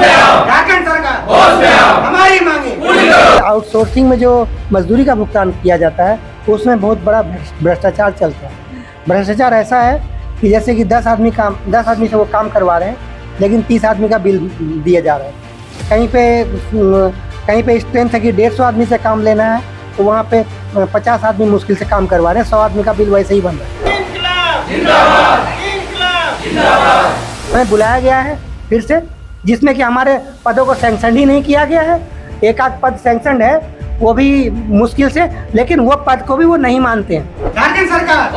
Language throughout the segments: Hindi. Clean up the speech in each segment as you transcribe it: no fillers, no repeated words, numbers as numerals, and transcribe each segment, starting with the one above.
झारखंड सरकार हमारी मांगे। आउटसोर्सिंग में जो मजदूरी का भुगतान किया जाता है उसमें बहुत बड़ा भ्रष्टाचार चलता है। भ्रष्टाचार ऐसा है कि जैसे कि 10 आदमी से वो काम करवा रहे हैं, लेकिन 30 आदमी का बिल दिया जा रहा है। कहीं पे स्ट्रेंथ है कि 150 आदमी से काम लेना है, तो वहाँ पे 50 आदमी मुश्किल से काम करवा रहे हैं, 100 आदमी का बिल वैसे ही बन रहा है। हमें बुलाया गया है फिर से, जिसमें कि हमारे पदों को सैंक्शन ही नहीं किया गया है। एक आध पद सैंक्शन है, वो भी मुश्किल से, लेकिन वो पद को भी वो नहीं मानते हैं। झारखंड सरकार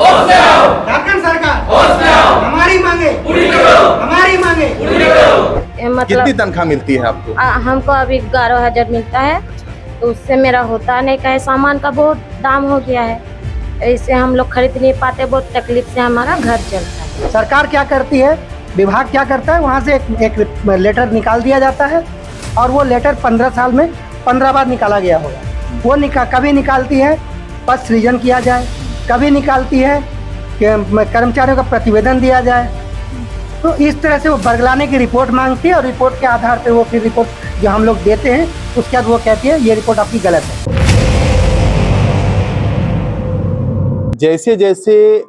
हमारी मांगे, हमारी मांगे। मतलब कितनी तनख्वाह मिलती है आपको? हमको अभी 11,000 मिलता है, तो उससे मेरा होता नहीं का है। सामान का बहुत दाम हो गया है, इससे हम लोग खरीद नहीं पाते, बहुत तकलीफ से हमारा घर चलता है। सरकार क्या करती है, विभाग क्या करता है, वहाँ से एक लेटर निकाल दिया जाता है, और वो लेटर 15 साल में 15 बार निकाला गया होगा। वो कभी निकालती है पद सृजन किया जाए, कभी निकालती है कि कर्मचारियों का प्रतिवेदन दिया जाए। तो इस तरह से वो बरगलाने की रिपोर्ट मांगती है, और रिपोर्ट के आधार पर वो फिर रिपोर्ट जो हम लोग देते हैं, उसके बाद वो कहती है ये रिपोर्ट आपकी गलत है। जैसे जैसे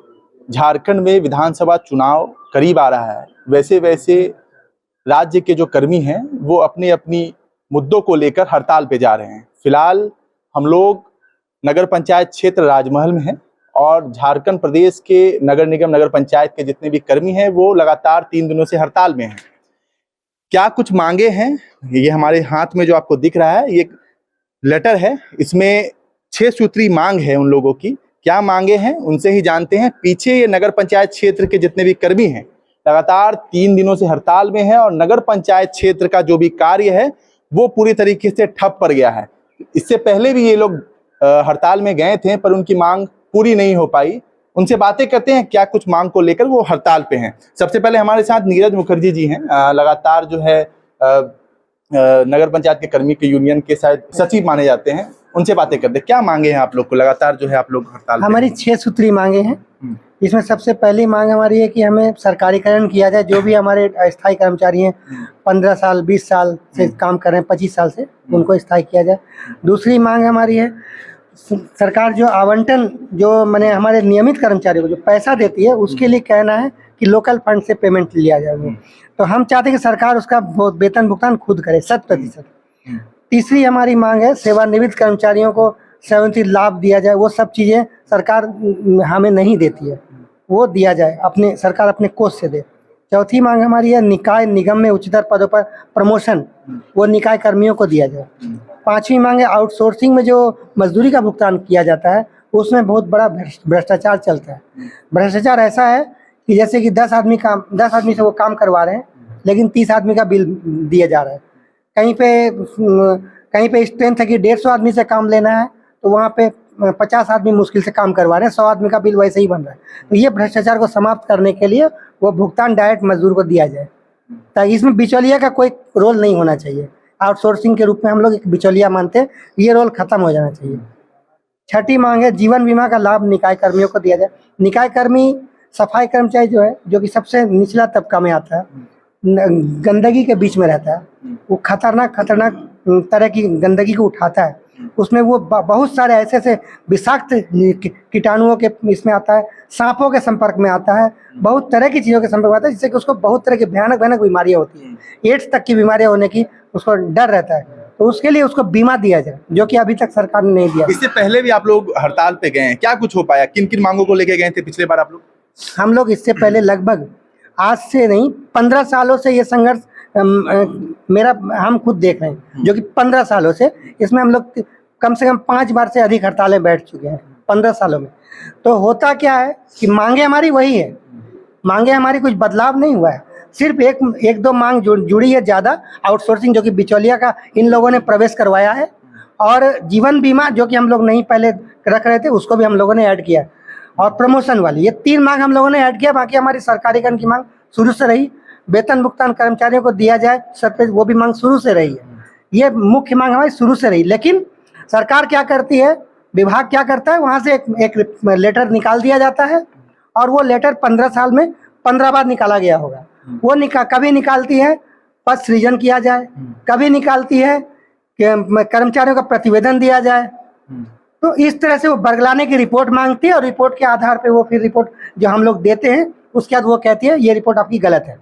झारखंड में विधानसभा चुनाव करीब आ रहा है, वैसे वैसे राज्य के जो कर्मी हैं वो अपनी अपनी मुद्दों को लेकर हड़ताल पे जा रहे हैं। फिलहाल हम लोग नगर पंचायत क्षेत्र राजमहल में हैं, और झारखंड प्रदेश के नगर निगम नगर पंचायत के जितने भी कर्मी हैं वो लगातार 3 दिनों से हड़ताल में हैं। क्या कुछ मांगे हैं, ये हमारे हाथ में जो आपको दिख रहा है, ये लेटर है। इसमें 6 सूत्री मांग है उन लोगों की। क्या मांगे हैं उनसे ही जानते हैं। पीछे ये नगर पंचायत क्षेत्र के जितने भी कर्मी हैं लगातार 3 दिनों से हड़ताल में हैं, और नगर पंचायत क्षेत्र का जो भी कार्य है वो पूरी तरीके से ठप पड़ गया है। इससे पहले भी ये लोग हड़ताल में गए थे, पर उनकी मांग पूरी नहीं हो पाई। उनसे बातें करते हैं क्या कुछ मांग को लेकर वो हड़ताल पे हैं। सबसे पहले हमारे साथ नीरज मुखर्जी जी हैं, लगातार जो है नगर पंचायत के कर्मी के यूनियन के शायद सचिव माने जाते हैं। उनसे बातें करते हैं, क्या मांगे हैं आप लोग को, लगातार जो है आप लोग हड़ताल पे? हमारी 6 सूत्री मांगे हैं। इसमें सबसे पहली मांग हमारी है कि हमें सरकारीकरण किया जाए। जो भी हमारे अस्थायी कर्मचारी हैं, 15 साल 20 साल से काम कर रहे हैं, 25 साल से, उनको स्थायी किया जाए। दूसरी मांग हमारी है, सरकार जो आवंटन जो मैंने हमारे नियमित कर्मचारियों को जो पैसा देती है, उसके लिए कहना है कि लोकल फंड से पेमेंट लिया जाए। तो हम चाहते हैं कि सरकार उसका वेतन भुगतान खुद करे 100%। तीसरी हमारी मांग है, सेवानिवृत्त कर्मचारियों को सेवानिवृत्ति लाभ दिया जाए। वो सब चीज़ें सरकार हमें नहीं देती है, वो दिया जाए, अपने सरकार अपने कोष से दे। चौथी मांग हमारी है, निकाय निगम में उच्चतर पदों पर प्रमोशन वो निकाय कर्मियों को दिया जाए। पांचवी मांग है, आउटसोर्सिंग में जो मजदूरी का भुगतान किया जाता है उसमें बहुत बड़ा भ्रष्टाचार चलता है। भ्रष्टाचार ऐसा है कि जैसे कि 10 आदमी से वो काम करवा रहे हैं, लेकिन 30 आदमी का बिल दिया जा रहा है। कहीं पे स्ट्रेंथ है कि 150 आदमी से काम लेना है, तो वहाँ पे 50 आदमी मुश्किल से काम करवा रहे हैं, 100 आदमी का बिल वैसे ही बन रहा है। तो ये भ्रष्टाचार को समाप्त करने के लिए वो भुगतान डायरेक्ट मजदूर को दिया जाए, ताकि इसमें बिचौलिया का कोई रोल नहीं होना चाहिए। आउटसोर्सिंग के रूप में हम लोग एक बिचौलिया मानते हैं, ये रोल खत्म हो जाना चाहिए। छठी मांग है, जीवन बीमा का लाभ निकाय कर्मियों को दिया जाए। निकाय कर्मी सफाई कर्मचारी जो है, जो कि सबसे निचला तबका में आता है, गंदगी के बीच में रहता है, वो खतरनाक तरह की गंदगी को उठाता है। उसमें वो बहुत सारे ऐसे विषाक्त कीटाणुओं के इसमें आता है, सांपों के संपर्क में आता है, बहुत तरह की चीज़ों के संपर्क में आता है, जिससे कि उसको बहुत तरह की भयानक बीमारियां होती हैं। एड्स तक की बीमारियां होने की उसको डर रहता है। तो उसके लिए उसको बीमा दिया जाए, जो कि अभी तक सरकार ने नहीं दिया। इससे पहले भी आप लोग हड़ताल पे गए हैं, क्या कुछ हो पाया? किन किन मांगों को लेके गए थे पिछले बार आप लोग? हम लोग इससे पहले लगभग आज से नहीं 15 सालों से ये संघर्ष हम खुद देख रहे हैं, जो कि 15 सालों से इसमें हम लोग कम से कम 5 बार से अधिक हड़तालें बैठ चुके हैं 15 सालों में। तो होता क्या है कि मांगे हमारी वही है, मांगे हमारी कुछ बदलाव नहीं हुआ है। सिर्फ एक दो मांग जुड़ी है ज़्यादा, आउटसोर्सिंग जो कि बिचौलिया का इन लोगों ने प्रवेश करवाया है, और जीवन बीमा जो कि हम लोग नहीं पहले रख रहे थे उसको भी हम लोगों ने ऐड किया, और प्रमोशन वाली ये 3 मांग हम लोगों ने ऐड किया। बाकी हमारी सरकारीकरण की मांग शुरू से रही, वेतन भुगतान कर्मचारियों को दिया जाए सर, वो भी मांग शुरू से रही है। ये मुख्य मांग हमारी शुरू से रही। लेकिन सरकार क्या करती है, विभाग क्या करता है, वहाँ से एक लेटर निकाल दिया जाता है, और वो लेटर 15 साल में 15 बार निकाला गया होगा। वो कभी निकालती है पद सृजन किया जाए, कभी निकालती है कि कर्मचारियों का प्रतिवेदन दिया जाए। तो इस तरह से वो बरगलाने की रिपोर्ट मांगती है और रिपोर्ट के आधार पे वो फिर रिपोर्ट जो हम लोग देते हैं उसके बाद वो कहती है ये रिपोर्ट आपकी गलत है,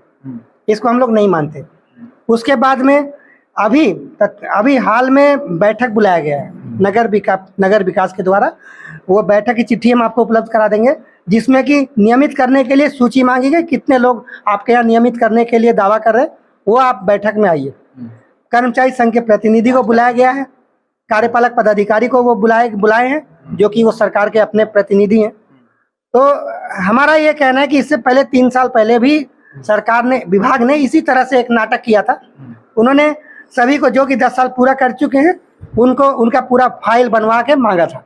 इसको हम लोग नहीं मानते। उसके बाद में अभी हाल में बैठक बुलाया गया है नगर विकास के द्वारा। वो बैठक की चिट्ठी हम आपको उपलब्ध करा देंगे, जिसमें कि नियमित करने के लिए सूची मांगी गई, कितने लोग आपके यहाँ नियमित करने के लिए दावा कर रहे हैं, वो आप बैठक में आइए। कर्मचारी संघ के प्रतिनिधि को बुलाया गया है, कार्यपालक पदाधिकारी को वो बुलाए हैं, जो कि वो सरकार के अपने प्रतिनिधि हैं। तो हमारा ये कहना है कि इससे पहले 3 साल पहले भी सरकार ने, विभाग ने इसी तरह से एक नाटक किया था। उन्होंने सभी को, जो कि 10 साल पूरा कर चुके हैं, उनको उनका पूरा फाइल बनवा के मांगा था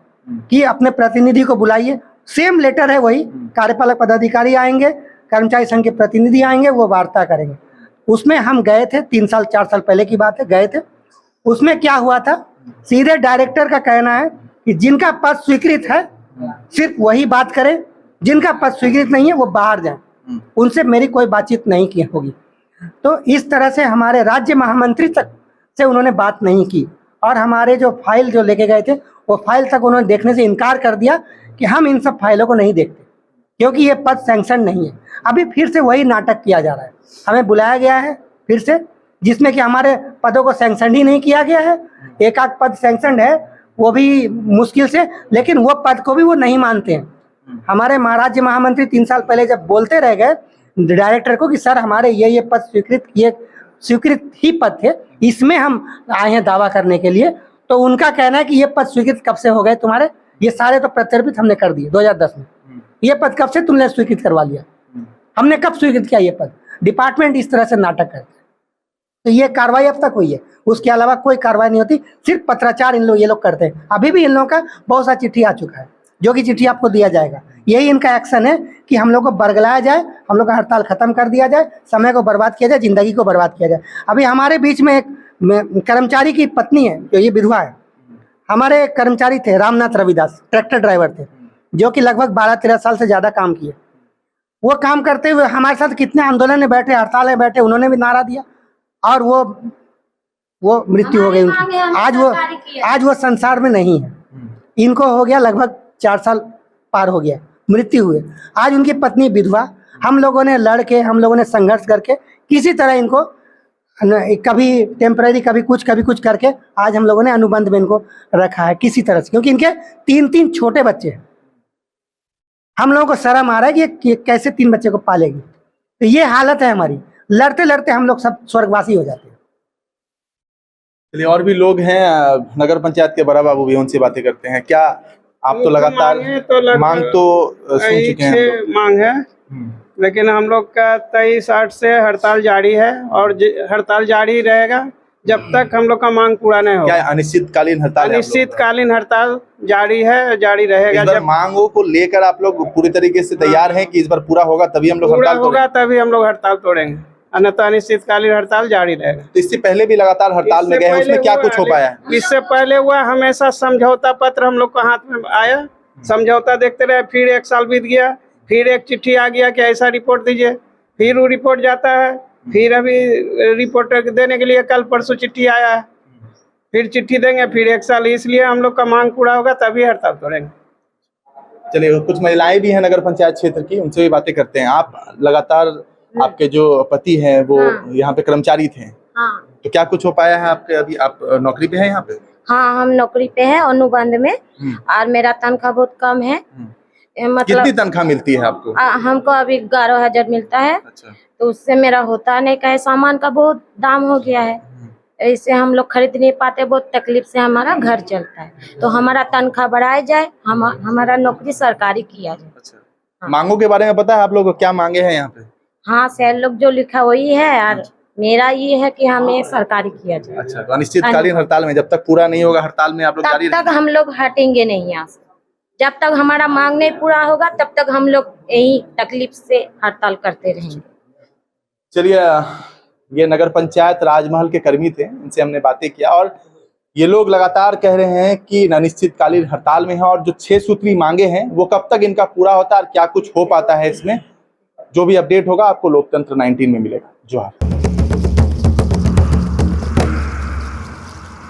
कि अपने प्रतिनिधि को बुलाइए। सेम लेटर है वही, कार्यपालक पदाधिकारी आएंगे, कर्मचारी संघ के प्रतिनिधि आएंगे, वो वार्ता करेंगे। उसमें हम गए थे, 3 साल 4 साल पहले की बात है, गए थे। उसमें क्या हुआ था, सीधे डायरेक्टर का कहना है कि जिनका पद स्वीकृत है सिर्फ वही बात करें, जिनका पद स्वीकृत नहीं है वो बाहर जाएं, उनसे मेरी कोई बातचीत नहीं की होगी। तो इस तरह से हमारे राज्य महामंत्री तक से उन्होंने बात नहीं की, और हमारे जो फाइल जो लेके गए थे वो फाइल तक उन्होंने देखने से इनकार कर दिया कि हम इन सब फाइलों को नहीं देखते, क्योंकि ये पद सैंक्शन नहीं है। अभी फिर से वही नाटक किया जा रहा है। हमें बुलाया गया है फिर से, जिसमें कि हमारे पदों को सैंक्शन ही नहीं किया गया है। एक आध पद सैंक्शन है, वो भी मुश्किल से, लेकिन वो पद को भी वो नहीं मानते हैं। हमारे राज्य महामंत्री 3 साल पहले जब बोलते रह गए डायरेक्टर को कि सर हमारे ये पद स्वीकृत ही पद थे, इसमें हम आए हैं दावा करने के लिए, तो उनका कहना है कि ये पद स्वीकृत कब से हो गए तुम्हारे, ये सारे तो प्रत्यर्पित हमने कर दिए 2010 में, ये पद कब से तुमने स्वीकृत करवा लिया, हमने कब स्वीकृत किया ये पद। डिपार्टमेंट इस तरह से नाटक करते हैं। तो ये कार्रवाई अब तक हुई है, उसके अलावा कोई कार्रवाई नहीं होती, सिर्फ पत्राचार ये लोग करते हैं। अभी भी इन लोगों का बहुत सा चिट्ठी आ चुका है, जो कि चिट्ठी आपको दिया जाएगा। यही इनका एक्शन है कि हम लोग को बरगलाया जाए, हम लोग का हड़ताल खत्म कर दिया जाए, समय को बर्बाद किया जाए, जिंदगी को बर्बाद किया जाए। अभी हमारे बीच में एक कर्मचारी की पत्नी है, जो ये विधवा है। हमारे एक कर्मचारी थे रामनाथ रविदास, ट्रैक्टर ड्राइवर थे, जो कि लगभग 12-13 साल से ज़्यादा काम किए। वो काम करते हुए हमारे साथ कितने आंदोलन में बैठे, हड़ताल में बैठे, उन्होंने भी नारा दिया, और वो मृत्यु हो गई उनकी। आज वो संसार में नहीं है। इनको हो गया लगभग 4 साल पार हो गया, मृत्यु हुए। आज उनकी पत्नी विधवा। हम लोगों ने लड़ के, हम लोगों ने संघर्ष करके किसी तरह इनको कभी टेम्पररी, कभी कुछ करके आज हम लोगों ने अनुबंध में इनको रखा है किसी तरह से, क्योंकि इनके 3 छोटे बच्चे हैं। हम लोगों को शर्म आ रहा है कि कैसे 3 बच्चे को पालेगी। तो ये हालत है हमारी। लड़ते लड़ते हम लोग सब स्वर्गवासी हो जाते हैं। चलिए, और भी लोग हैं नगर पंचायत के बड़ा बाबू भी, उनसे बातें करते हैं। क्या आप तो लगातार मांग तो सुन चुके हैं? मांग है, लेकिन हम लोग का 23/8 से हड़ताल जारी है, और हड़ताल जारी रहेगा जब तक हम लोग का मांग पूरा नहीं होगा। क्या अनिश्चितकालीन हड़ताल? अनिश्चितकालीन हड़ताल जारी है, जारी रहेगा। जब मांगों को लेकर आप लोग पूरी तरीके से तैयार हैं कि इस बार पूरा होगा तभी हम लोग हड़ताल होगा, तभी हम लोग हड़ताल तोड़ेंगे, अन्यथा अनिश्चितकालीन हड़ताल जारी रहेगा। तो इससे पहले भी लगातार हड़ताल में गए हैं, उसमें क्या कुछ हो पाया है? इससे पहले हुआ हमेशा समझौता पत्र हम लोग को हाथ में आया, समझौता देखते रहे, फिर 1 साल बीत गया, फिर एक चिट्ठी आ गया कि ऐसा रिपोर्ट दीजिए, फिर वो रिपोर्ट जाता है, फिर अभी रिपोर्ट देने के लिए कल परसों चिट्ठी आया है, फिर चिट्ठी देंगे, फिर 1 साल। इसलिए हम लोग का मांग पूरा होगा तभी हड़ताल तोड़ेंगे। चलिए, कुछ महिलाएं भी हैं नगर पंचायत क्षेत्र की, उनसे भी बातें करते हैं। आप लगातार, आपके जो पति हैं वो यहाँ पे कर्मचारी थे, तो क्या कुछ हो पाया है आपके? अभी आप नौकरी पे हैं यहाँ पे? हाँ, हम नौकरी पे हैं अनुबंध में, और मेरा तनख्वाह बहुत कम है। मतलब कितनी तनख्वाह मिलती है आपको? हमको अभी 11,000 मिलता है। अच्छा। तो उससे मेरा होता नहीं का है, सामान का बहुत दाम हो गया है, इससे हम लोग खरीद नहीं पाते, बहुत तकलीफ से हमारा घर चलता है। तो हमारा तनख्वाह बढ़ाया जाए, हमारा नौकरी सरकारी किया जाए। अच्छा। मांगों के बारे में पता है आप लोगों को, क्या मांगे हैं यहाँ पे? हाँ, सैल लोग जो लिखा वही है, और मेरा ये है कि हमें सरकारी किया जाए। अच्छा, तो अनिश्चितकालीन हड़ताल में जब तक पूरा नहीं होगा हड़ताल में आप लोग जारी तब तक हम लोग हटेंगे नहीं यहाँ से। जब तक हमारा मांग नहीं पूरा होगा तब तक हम लोग यही तकलीफ से हड़ताल करते रहेंगे। चलिए, ये नगर पंचायत राजमहल के कर्मी थे, इनसे हमने बातें किया, और ये लोग लगातार कह रहे हैं कि अनिश्चितकालीन हड़ताल में है, और जो 6 सूत्री मांगे हैं वो कब तक इनका पूरा होता है और क्या कुछ हो पाता है इसमें, जो भी अपडेट होगा आपको लोकतंत्र 19 में मिलेगा। जोहार।